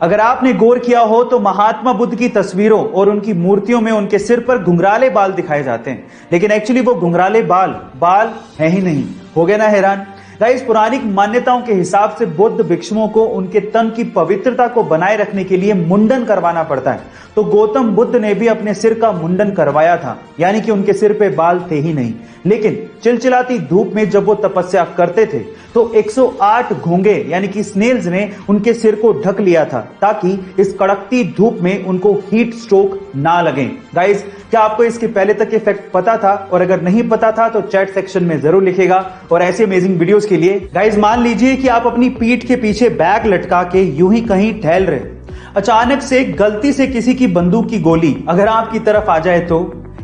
अगर आपने गौर किया हो तो महात्मा बुद्ध की तस्वीरों और उनकी मूर्तियों में उनके सिर पर घुंघराले बाल दिखाए जाते हैं, लेकिन एक्चुअली वो घुंघराले बाल है ही नहीं। हो गए ना हैरान? गाइस, पौराणिक मान्यताओं के हिसाब से बौद्ध भिक्षुओं को उनके तन की पवित्रता को बनाए रखने के लिए मुंडन करवाना पड़ता है। तो गौतम बुद्ध ने भी अपने सिर का मुंडन करवाया था, यानी कि उनके सिर पे बाल थे ही नहीं। लेकिन चिलचिलाती धूप में जब वो तपस्या करते थे तो 108 घोंगे यानी कि स्नेल्स ने उनके सिर को ढक लिया था, ताकि इस कड़कती धूप में उनको हीट स्ट्रोक ना लगे। गाइस, क्या आपको इसके पहले तक इफेक्ट पता था? और अगर नहीं पता था तो चैट सेक्शन में जरूर लिखेगा। और ऐसे अमेजिंग वीडियोस के लिए गाइस, मान लीजिए कि आप अपनी पीठ के पीछे बैग लटका के यूं ही कहीं टहल रहे, अचानक से गलती से किसी की बंदूक की गोली अगर आपकी तरफ आ जाए तो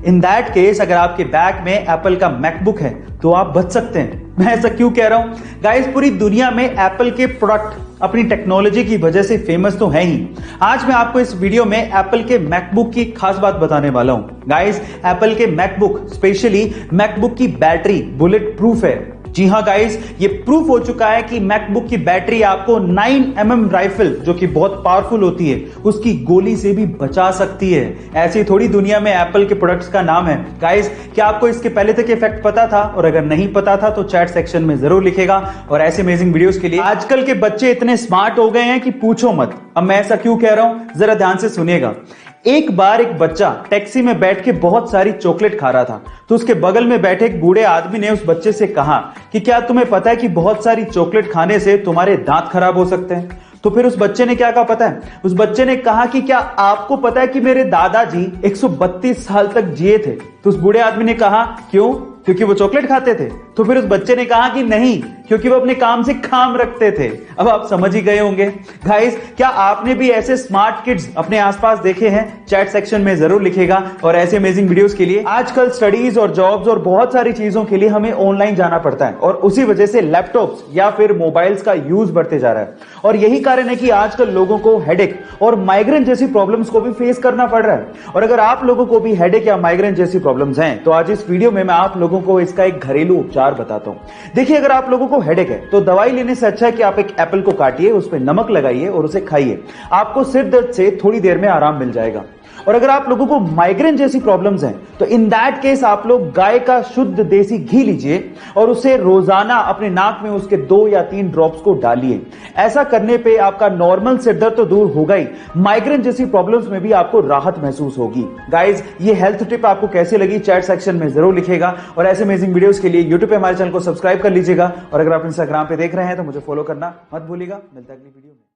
इन दैट केस अगर आपके बैग में एप्पल का मैकबुक है तो आप बच सकते हैं। मैं ऐसा क्यों कह रहा हूं? गाइस, पूरी दुनिया में एप्पल के प्रोडक्ट अपनी टेक्नोलॉजी की वजह से फेमस तो है ही। आज मैं आपको इस वीडियो में एप्पल के मैकबुक की खास बात बताने वाला हूं। गाइस, एप्पल के मैकबुक, स्पेशली मैकबुक की बैटरी बुलेट प्रूफ है। जी हाँ गाइस, ये प्रूफ हो चुका है कि मैकबुक की बैटरी आपको 9mm राइफल, जो कि बहुत पावरफुल होती है, उसकी गोली से भी बचा सकती है। ऐसी थोड़ी दुनिया में एप्पल के प्रोडक्ट्स का नाम है। गाइस, क्या आपको इसके पहले तक इफेक्ट पता था? और अगर नहीं पता था तो चैट सेक्शन में जरूर लिखेगा। और ऐसे अमेजिंग वीडियोस के लिए आजकल के बच्चे इतने स्मार्ट हो गए हैं कि पूछो मत। अब मैं ऐसा क्यों कह रहा हूं, जरा ध्यान से सुनिएगा। एक बार एक बच्चा टैक्सी में बैठ के बहुत सारी चॉकलेट खा रहा था, तो उसके बगल में बैठे एक बूढ़े आदमी ने उस बच्चे से कहा कि क्या तुम्हें पता है कि बहुत सारी चॉकलेट खाने से तुम्हारे दांत खराब हो सकते हैं? तो फिर उस बच्चे ने क्या कहा पता है? उस बच्चे ने कहा कि क्या आपको पता है कि मेरे दादाजी 132 साल तक जिए थे? तो उस बूढ़े आदमी ने कहा क्यों? क्योंकि वो चॉकलेट खाते थे? तो फिर उस बच्चे ने कहा कि नहीं, क्योंकि वो अपने काम से काम रखते थे। अब आप समझ ही गए होंगे। गाइस, क्या आपने भी ऐसे स्मार्ट किड्स अपने आसपास देखे हैं? चैट सेक्शन में जरूर लिखेगा। और ऐसे अमेजिंग वीडियोस के लिए आजकल स्टडीज और जॉब्स और बहुत सारी चीजों के लिए हमें ऑनलाइन जाना पड़ता है, और उसी वजह से लैपटॉप्स या फिर मोबाइल्स का यूज बढ़ते जा रहा है। और यही कारण है कि आजकल लोगों को हेडेक और माइग्रेन जैसी प्रॉब्लम्स को भी फेस करना पड़ रहा है। और अगर आप लोगों को भी हेडेक या माइग्रेन जैसी प्रॉब्लम्स हैं तो आज इस वीडियो में मैं आप लोगों को इसका एक घरेलू उपचार बताता हूं। देखिए, अगर आप लोगों को हेडेक है तो दवाई लेने से अच्छा है कि आप एक एप्पल को काटिए, उस पर नमक लगाइए और उसे खाइए। आपको सिर दर्द से थोड़ी देर में आराम मिल जाएगा। और अगर आप लोगों को माइग्रेन जैसी प्रॉब्लम्स हैं तो इन दैट केस आप लोग गाय का शुद्ध देसी घी लीजिए और उसे रोजाना अपने नाक में उसके 2 या 3 ड्रॉप्स को डालिए। ऐसा करने पे आपका नॉर्मल सिर दर्द तो दूर होगा ही, माइग्रेन जैसी प्रॉब्लम्स में भी आपको राहत महसूस होगी। गाइज, ये हेल्थ टिप आपको कैसे लगी चैट सेक्शन में जरूर लिखेगा। और ऐसे अमेजिंग वीडियोस के लिए यूट्यूब पे हमारे चैनल को सब्सक्राइब कर लीजिएगा। और अगर आप इंस्टाग्राम पे देख रहे हैं तो मुझे फॉलो करना मत भूलिएगा। मिलता है अगली वीडियो में।